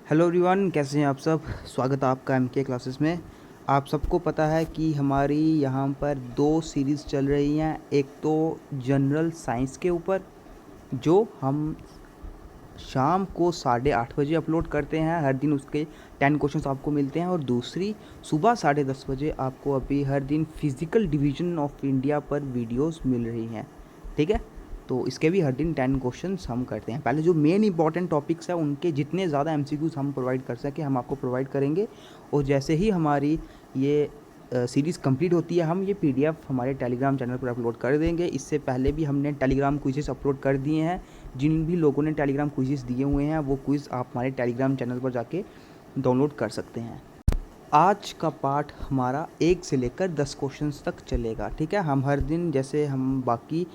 Hello everyone, कैसे हैं आप सब। स्वागत है आपका एमके क्लासेस में। आप सबको पता है कि हमारी यहाँ पर दो सीरीज़ चल रही हैं। एक तो जनरल साइंस के ऊपर जो हम शाम को 8:30 बजे अपलोड करते हैं। हर दिन उसके 10 क्वेश्चंस आपको मिलते हैं। और दूसरी सुबह 10:30 बजे आपको अभी हर दिन फिज़िकल डिवीज़न ऑफ इंडिया पर वीडियोस मिल रही हैं। ठीक है, तो इसके भी हर दिन 10 क्वेश्चंस हम करते हैं। पहले जो मेन इंपॉर्टेंट टॉपिक्स हैं उनके जितने ज़्यादा एमसीक्यूज हम प्रोवाइड कर सकें हम आपको प्रोवाइड करेंगे। और जैसे ही हमारी ये सीरीज़ कंप्लीट होती है हम ये पीडीएफ हमारे टेलीग्राम चैनल पर अपलोड कर देंगे। इससे पहले भी हमने टेलीग्राम क्विज़ेस अपलोड कर दिए हैं। जिन भी लोगों ने टेलीग्राम क्विज़ेस दिए हुए हैं वो क्विज़ आप हमारे टेलीग्राम चैनल पर जाके डाउनलोड कर सकते हैं। आज का पार्ट हमारा 1 से लेकर 10 क्वेश्चंस तक चलेगा। ठीक है, हम हर दिन जैसे हम बाकी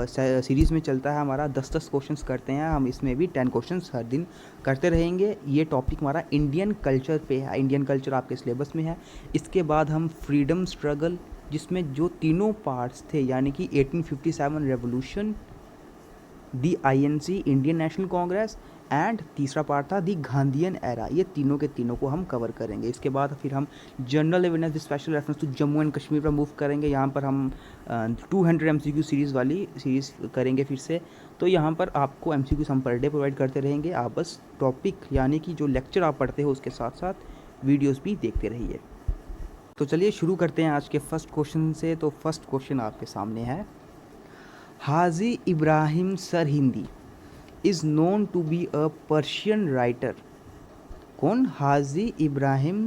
सीरीज़ में चलता है हमारा 10-10 क्वेश्चंस करते हैं, हम इसमें भी 10 क्वेश्चंस हर दिन करते रहेंगे। ये टॉपिक हमारा इंडियन कल्चर पे है। इंडियन कल्चर आपके सिलेबस में है। इसके बाद हम फ्रीडम स्ट्रगल, जिसमें जो तीनों पार्ट्स थे यानी कि 1857 revolution, the INC Indian national Congress and तीसरा पार्ट था दी गांधीयन एरा, ये तीनों के तीनों को हम कवर करेंगे। इसके बाद फिर हम general awareness special reference to Jammu and Kashmir पर मूव करेंगे। यहाँ पर हम 200 एमसीक्यू सीरीज़ वाली सीरीज़ करेंगे फिर से। तो यहाँ पर आपको एमसीक्यूज हम पर डे प्रोवाइड करते रहेंगे। आप बस टॉपिक यानी कि जो लेक्चर आप पढ़ते हो उसके साथ साथ वीडियोज़ भी देखते रहिए। तो चलिए शुरू करते हैं आज के फर्स्ट क्वेश्चन से। तो फर्स्ट क्वेश्चन आपके सामने है, हाजी Ibrahim Sirhindi is known to be a Persian writer. कौन? Haji Ibrahim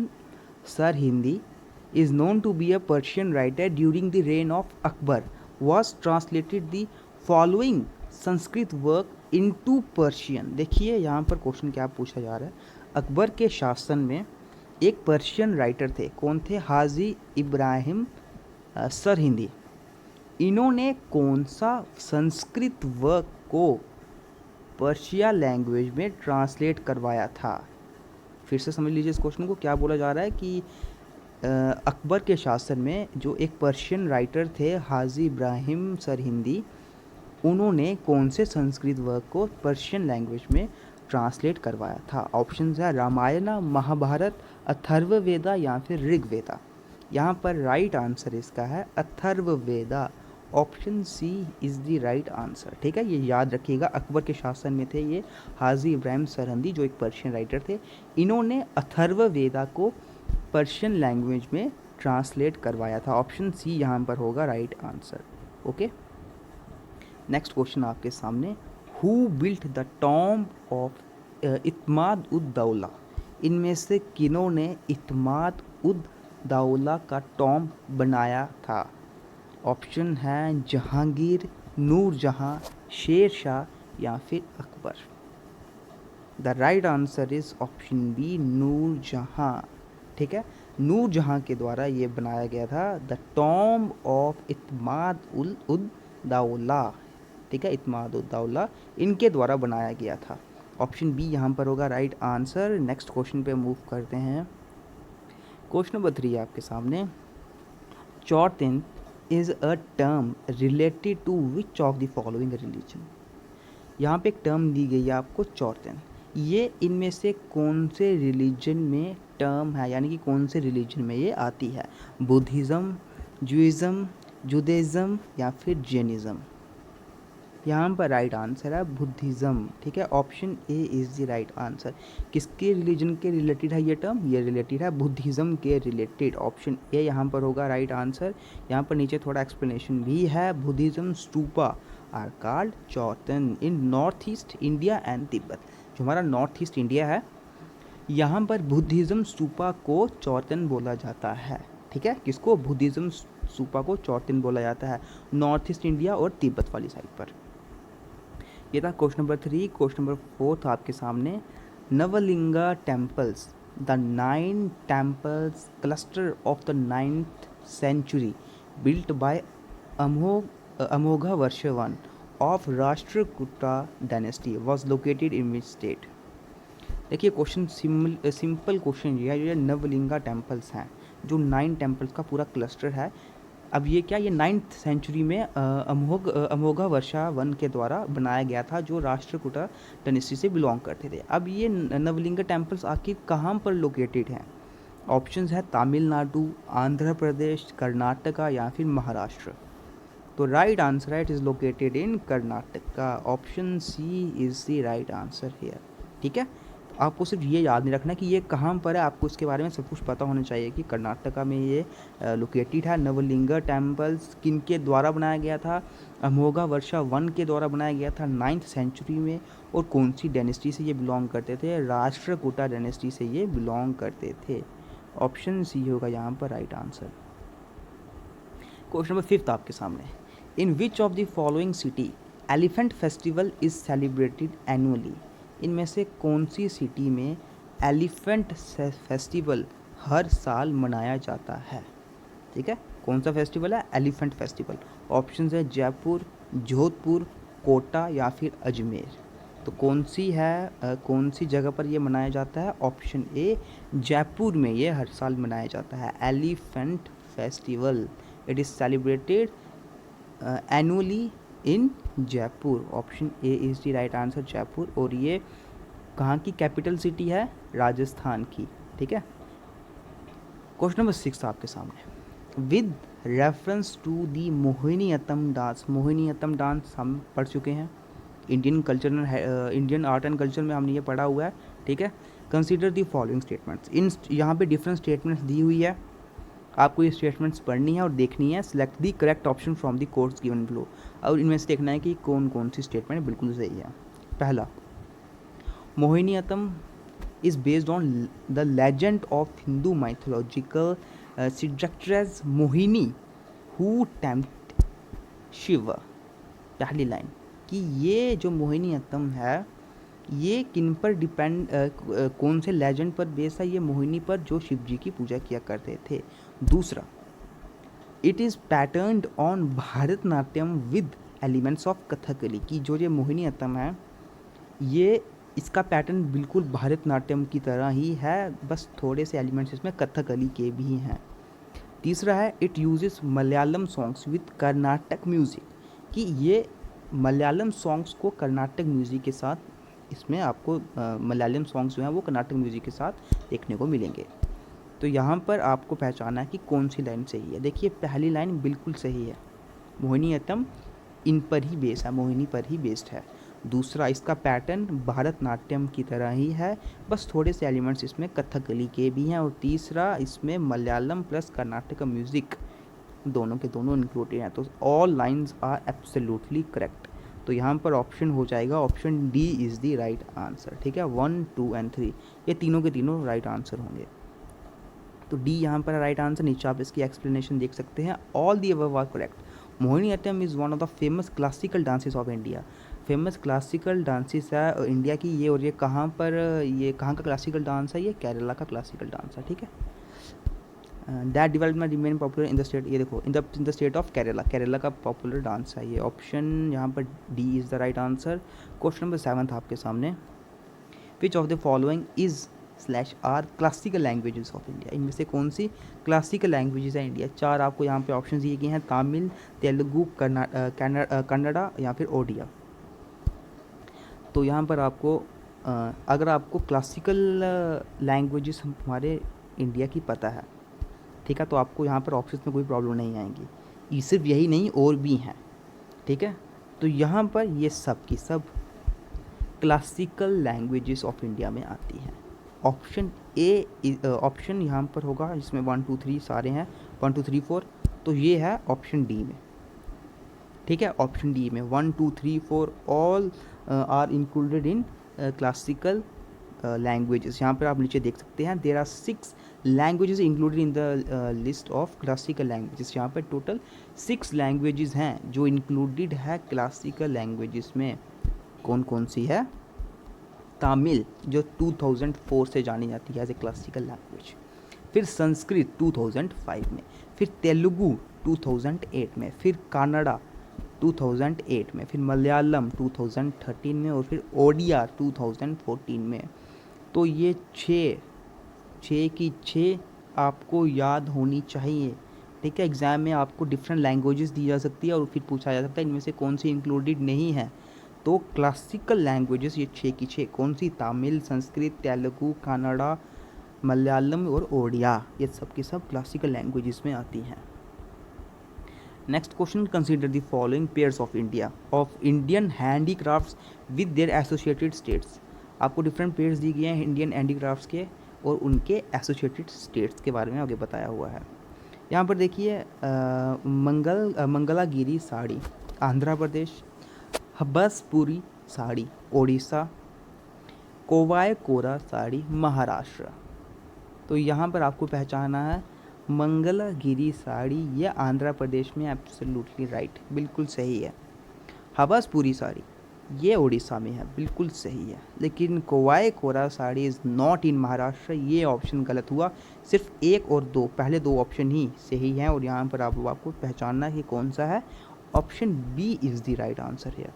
Sirhindi is known to be a Persian writer during the reign of Akbar was translated the following Sanskrit work into Persian। देखिए यहाँ पर क्वेश्चन क्या पूछा जा रहा है। अकबर के शासन में एक पर्शियन राइटर थे। कौन थे? हाजी इब्राहिम सरहिंदी। इन्होंने कौन सा संस्कृत वर्क को पर्शिया लैंग्वेज में ट्रांसलेट करवाया था? फिर से समझ लीजिए इस क्वेश्चन को। क्या बोला जा रहा है कि अकबर के शासन में जो एक पर्शियन राइटर थे हाजी इब्राहिम सरहिंदी, उन्होंने कौन से संस्कृत वर्क को पर्शियन लैंग्वेज में ट्रांसलेट करवाया था? ऑप्शन है रामायण, महाभारत, अथर्ववेदा या फिर ऋग्वेदा। यहाँ पर राइट आंसर इसका है Atharvaveda. Option C is the right answer. ठीक है, ये याद रखिएगा। अकबर के शासन में थे ये हाजी इब्राहिम सरहिंदी जो एक पर्शियन राइटर थे। इन्होंने अथर्ववेदा को पर्शियन लैंग्वेज में ट्रांसलेट करवाया था। ऑप्शन सी यहाँ पर होगा right answer. Okay, next question आपके सामने, who built the tomb of Itmad ud Daula. इनमें से किन्होंने इत्माद उद दौला का टॉम्ब बनाया था? ऑप्शन है जहांगीर, नूरजहां, शेर शाह या फिर Akbar. The right answer is option B Nur Jahan. ठीक है, नूरजहां के द्वारा ये बनाया गया था the tomb of Itmad ud Daula. ठीक है, इत्माद उद दौला इनके द्वारा बनाया गया था। ऑप्शन बी यहाँ पर होगा राइट आंसर। नेक्स्ट क्वेश्चन पे मूव करते हैं। क्वेश्चन नंबर 3 आपके सामने, चौर्तिन is a term related to which of the following religion। यहाँ पे एक टर्म दी गई है आपको चौर्तिन। ये इनमें से कौन से रिलीजन में टर्म है, यानी कि कौन से रिलीजन में ये आती है? बुद्धिज़्म, जुइज़्म, जुदाइज़्म या फिर जैनिज़्म। यहाँ पर राइट आंसर है बुद्धिज़्म। ठीक है, option A is the right answer. किसके रिलीजन के रिलेटेड है ये टर्म? ये रिलेटेड है बुद्धिज़्म के रिलेटेड। ऑप्शन ए यहाँ पर होगा राइट आंसर। यहाँ पर नीचे थोड़ा एक्सप्लेनेशन भी है। Buddhism stupa are called chorten in North East India and Tibet. जो हमारा नॉर्थ ईस्ट इंडिया है यहाँ पर बुद्धिज़्म स्तूपा को चौर्तिन बोला जाता है। ठीक है, किसको? बुद्धिज़्म स्तूपा को चौर्तिन बोला जाता है नॉर्थ ईस्ट इंडिया और तिब्बत वाली साइड पर। ये था क्वेश्चन नंबर 3। क्वेश्चन नंबर 4 था आपके सामने, Navalinga temples the 9 temples cluster of the 9th century built by Amogha Varshavan of Rashtrakuta dynasty was located in which state. देखिए क्वेश्चन सिंपल क्वेश्चन ये है। जो नवलिंगा टेम्पल्स हैं, जो 9 टेम्पल्स का पूरा क्लस्टर है, अब ये क्या, ये 9th सेंचुरी में अमोघा वर्षा वन के द्वारा बनाया गया था, जो राष्ट्रकूटा डायनेस्टी से बिलोंग करते थे। अब ये नवलिंग टेम्पल्स आखिर कहाँ पर लोकेटेड हैं? ऑप्शंस है तमिलनाडु, आंध्र प्रदेश, कर्नाटका या फिर महाराष्ट्र। तो राइट आंसर है, it is located in Karnataka. Option C is the right answer here. ठीक है, आपको सिर्फ ये याद नहीं रखना कि ये कहाँ पर है, आपको इसके बारे में सब कुछ पता होना चाहिए कि कर्नाटका में ये लोकेटेड है। नवलिंगा टेम्पल्स किन के द्वारा बनाया गया था? अमोघा वर्षा वन के द्वारा बनाया गया था 9th सेंचुरी में। और कौन सी डायनेस्टी से ये बिलोंग करते थे? राष्ट्रकूटा डायनेस्टी से ये बिलोंग करते थे। ऑप्शन सी होगा यहाँ पर राइट आंसर। क्वेश्चन नंबर 5 आपके सामने। In which of the following city elephant festival is celebrated annually? इनमें से कौन सी सिटी में एलिफेंट फेस्टिवल हर साल मनाया जाता है? ठीक है, कौन सा फेस्टिवल है? Elephant festival. ऑप्शंस है जयपुर, जोधपुर, कोटा या फिर अजमेर। तो कौन सी है, कौन सी जगह पर ये मनाया जाता है? ऑप्शन ए, जयपुर में ये हर साल मनाया जाता है elephant festival. It is celebrated annually in Jaipur. Option A is the right answer, Jaipur. और ये कहाँ की कैपिटल सिटी है? राजस्थान की। ठीक है, क्वेश्चन नंबर 6 आपके सामने। With reference to the Mohiniyattam dance, Mohiniyattam dance हम पढ़ चुके हैं, इंडियन आर्ट एंड कल्चर में हमने ये पढ़ा हुआ है। ठीक है, कंसीडर दी फॉलोइंग स्टेटमेंट्स। इन यहाँ पे डिफरेंट स्टेटमेंट्स दी हुई है, आपको ये स्टेटमेंट्स पढ़नी है और देखनी है। Select the correct option from the course given below. और इनमें से देखना है कि कौन कौन सी स्टेटमेंट बिल्कुल सही है। पहला, Mohiniyattam is based on the legend of Hindu mythological seductress Mohini who tempted Shiva। पहली लाइन कि ये जो मोहिनीअट्टम है ये किन पर डिपेंड, कौन से लेजेंड पर बेस है? ये मोहिनी पर, जो शिव जी की पूजा किया करते थे। दूसरा, it is patterned on Bharatanatyam with elements of Kathakali, की जो ये मोहिनीअट्टम है ये इसका पैटर्न बिल्कुल भारतनाट्यम की तरह ही है, बस थोड़े से एलिमेंट्स इसमें कथकली के भी हैं। तीसरा है, it uses Malayalam songs with Karnataka music, कि ये मलयालम सॉन्ग्स को कर्नाटक म्यूज़िक के साथ, इसमें आपको मलयालम सॉन्ग्स जो हैं वो कर्नाटक म्यूज़िक के साथ देखने को मिलेंगे। तो यहाँ पर आपको पहचाना है कि कौन सी लाइन सही है। देखिए पहली लाइन बिल्कुल सही है, मोहिनीअट्टम इन पर ही बेस है, मोहिनी पर ही बेस्ड है। दूसरा, इसका पैटर्न भारतनाट्यम की तरह ही है, बस थोड़े से एलिमेंट्स इसमें कथकली के भी हैं। और तीसरा, इसमें मलयालम प्लस कर्नाटक म्यूज़िक दोनों के दोनों इंक्लूडेड हैं। तो all lines are absolutely correct. तो यहाँ पर ऑप्शन हो जाएगा, option D is the right answer. ठीक है, 1, 2 एंड 3 ये तीनों के तीनों राइट आंसर होंगे। तो डी यहाँ पर राइट आंसर। नीचे आप इसकी एक्सप्लेनेशन देख सकते हैं। All the above are correct. Mohiniyattam is one of the famous classical dances of India. Famous classical dances है इंडिया की ये। और ये कहाँ पर, ये कहाँ का क्लासिकल डांस है? ये केरला का क्लासिकल डांस है। ठीक है, that development remain popular in the state, ये देखो in the state of Kerala, Kerala का पॉपुलर डांस है ये। ऑप्शन यहाँ पर D is the right answer. Question number 7 आपके सामने। Which of the following is /are classical languages of India? इनमें से कौन सी क्लासिकल लैंग्वेजेस है इंडिया? 4 आपको यहाँ पे ऑप्शन दिए गए हैं, तमिल, तेलुगु, कन्नड़ा या फिर ओडिया। तो यहाँ पर आपको अगर आपको क्लासिकल लैंग्वेजेस हमारे इंडिया की पता है, ठीक है, तो आपको यहाँ पर ऑप्शन में कोई प्रॉब्लम नहीं आएगी। ये सिर्फ यही नहीं और भी हैं। ठीक है, तो यहाँ पर ये सब की सब क्लासिकल लैंग्वेजेस ऑफ इंडिया में आती हैं। ऑप्शन ए, ऑप्शन यहाँ पर होगा जिसमें 1, 2, 3 सारे हैं, 1, 2, 3, 4, तो ये है ऑप्शन डी में। ठीक है, ऑप्शन डी में 1, 2, 3, 4 all are included in classical languages. यहाँ पर आप नीचे देख सकते हैं, there are 6 languages included in the list of classical languages. यहाँ पर टोटल 6 लैंग्वेजेस हैं जो इंक्लूडेड है क्लासिकल लैंग्वेजेस में। कौन कौन सी है? तमिल जो 2004 से जानी जाती है एज ए क्लासिकल लैंग्वेज, फिर संस्कृत 2005 में, फिर तेलुगु 2008 में, फिर कन्नड़ा 2008 में, फिर मलयालम 2013 में और फिर ओडिया 2014 में। तो ये 6 की 6 आपको याद होनी चाहिए। ठीक है। एग्ज़ाम में आपको डिफरेंट लैंग्वेजेस दी जा सकती है और फिर पूछा जा सकता है इनमें से कौन सी इंक्लूडेड नहीं है। तो क्लासिकल लैंग्वेजेस ये 6 की 6 कौन सी? तमिल, संस्कृत, तेलुगु, कन्नड़ा, मलयालम और ओडिया, ये सब की सब क्लासिकल लैंग्वेजेस में आती हैं। Next question, consider the following pairs of Indian handicrafts with their associated states. आपको डिफरेंट पेयर्स दी गई हैं इंडियन हैंडीक्राफ्ट्स के और उनके एसोसिएटेड स्टेट्स के बारे में आगे बताया हुआ है। यहाँ पर देखिए मंगलागिरी साड़ी आंध्र प्रदेश, हबसपुरी साड़ी ओडिशा, कोवाय कोरा साड़ी महाराष्ट्र। तो यहाँ पर आपको पहचाना है मंगलागिरी साड़ी, ये आंध्र प्रदेश में, एब्सोल्युटली राइट, बिल्कुल सही है। हबसपुरी साड़ी ये उड़ीसा में है, बिल्कुल सही है। लेकिन Kovai Kora sari is not in Maharashtra, ये ऑप्शन गलत हुआ। सिर्फ 1 और 2, पहले 2 ऑप्शन ही सही हैं और यहाँ पर आपको पहचानना है कि कौन सा है। Option B is the right answer है,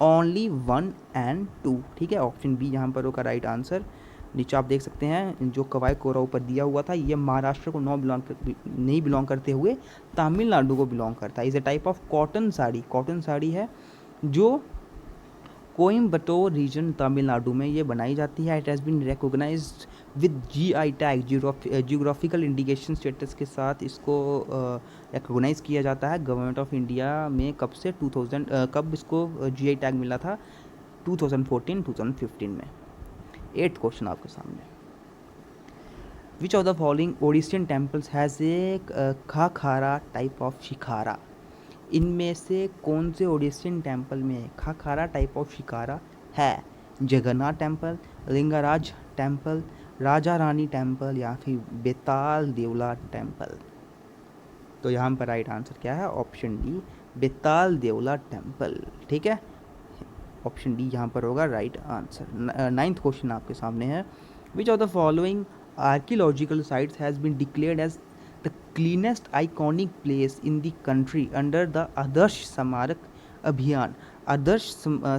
ओनली 1 and 2, ठीक है। ऑप्शन बी यहाँ पर होगा राइट आंसर। नीचे आप देख सकते हैं जो कवाय कोरा ऊपर दिया हुआ था, ये महाराष्ट्र को नहीं बिलोंग करते हुए तमिलनाडु को बिलोंग करता है। Is a type of cotton sari है जो कोयम्बटूर रीजन तमिलनाडु में ये बनाई जाती है। It has been recognised with GI tag, geographical indication status के साथ इसको रिकॉग्नाइज किया जाता है गवर्नमेंट ऑफ इंडिया में। कब से 2000 कब इसको GI टैग मिला था? 2014-2015 में। 8th क्वेश्चन आपके सामने, which of the following Odisian temples has a khakhara type of shikhara. इनमें से कौन से ओडिसियन टेम्पल में खाखारा टाइप ऑफ शिकारा है? Jagannath temple, Lingaraj temple, Raja Rani temple या फिर बेताल देवला टेम्पल। तो यहाँ पर राइट आंसर क्या है? ऑप्शन डी, बेताल देवला टेम्पल, ठीक है। ऑप्शन डी यहाँ पर होगा राइट आंसर। 9th क्वेश्चन आपके सामने है, which of the following archaeological sites has been declared as the cleanest iconic place in the country under the Adarsh Smarak Abhiyan. आदर्श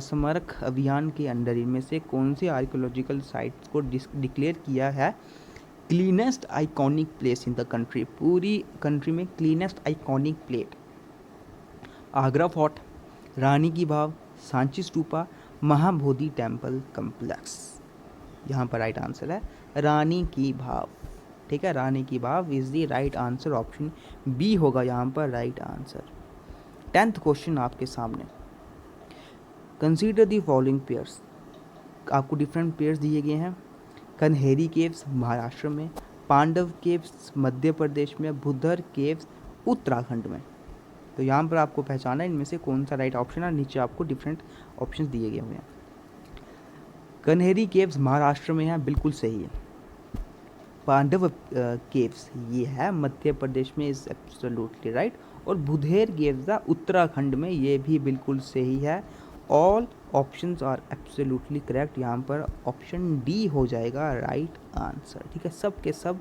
स्मारक अभियान के अंडर इनमें से कौन से आर्कियोलॉजिकल साइट्स को डिक्लेयर किया है cleanest iconic place in the country? पूरी कंट्री में cleanest iconic place, Agra fort, Rani ki Vav, Sanchi stupa, Mahabodhi temple complex. यहाँ पर राइट आंसर है रानी की बाव, ठीक है। Rani ki Vav is the right answer, option B होगा यहाँ पर राइट आंसर। 10th क्वेश्चन आपके सामने, कंसीडर द फॉलोइंग पेयर्स। आपको डिफरेंट पेयर्स दिए गए हैं। कन्हेरी केव्स महाराष्ट्र में, पांडव केव्स मध्य प्रदेश में, बुद्धर केव्स उत्तराखंड में। तो यहाँ पर आपको पहचाना है इनमें से कौन सा राइट ऑप्शन है। नीचे आपको डिफरेंट ऑप्शंस दिए गए हुए हैं। कन्हेरी केव्स महाराष्ट्र में है, बिल्कुल सही है। पांडव केव्स ये है मध्य प्रदेश में, इज एब्सोल्युटली राइट। और बुधेर केव्स उत्तराखंड में, ये भी बिल्कुल सही है। All options are absolutely correct. यहाँ पर ऑप्शन डी हो जाएगा राइट आंसर, ठीक है। सब के सब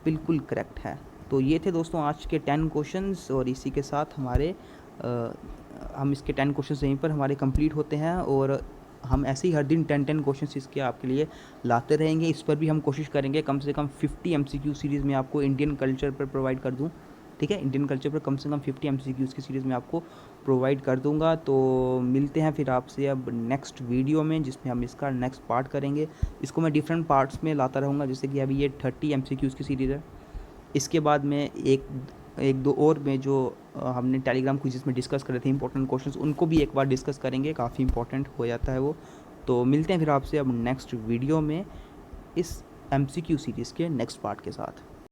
बिल्कुल करेक्ट है। तो ये थे दोस्तों आज के 10 क्वेश्चंस और इसी के साथ हमारे हम इसके 10 क्वेश्चंस यहीं पर हमारे कंप्लीट होते हैं और हम ऐसे ही हर दिन 10 क्वेश्चंस इसके आपके लिए लाते रहेंगे। इस पर भी हम कोशिश करेंगे कम से कम 50 MCQ सीरीज़ में आपको इंडियन कल्चर पर प्रोवाइड कर दूं, ठीक है। इंडियन कल्चर पर कम से कम 50 MCQs की सीरीज़ में आपको प्रोवाइड कर दूंगा। तो मिलते हैं फिर आपसे अब नेक्स्ट वीडियो में, जिसमें हम इसका नेक्स्ट पार्ट करेंगे। इसको मैं डिफरेंट पार्ट्स में लाता रहूँगा, जैसे कि अभी ये 30 MCQs की सीरीज़ है। इसके बाद में एक दो और में जो हमने टेलीग्राम क्विज़ में डिस्कस करे थे इंपॉर्टेंट क्वेश्चंस, उनको भी एक बार डिस्कस करेंगे, काफ़ी इंपॉर्टेंट हो जाता है वो। तो मिलते हैं फिर आपसे अब नेक्स्ट वीडियो में इस MCQ सीरीज़ के नेक्स्ट पार्ट के साथ।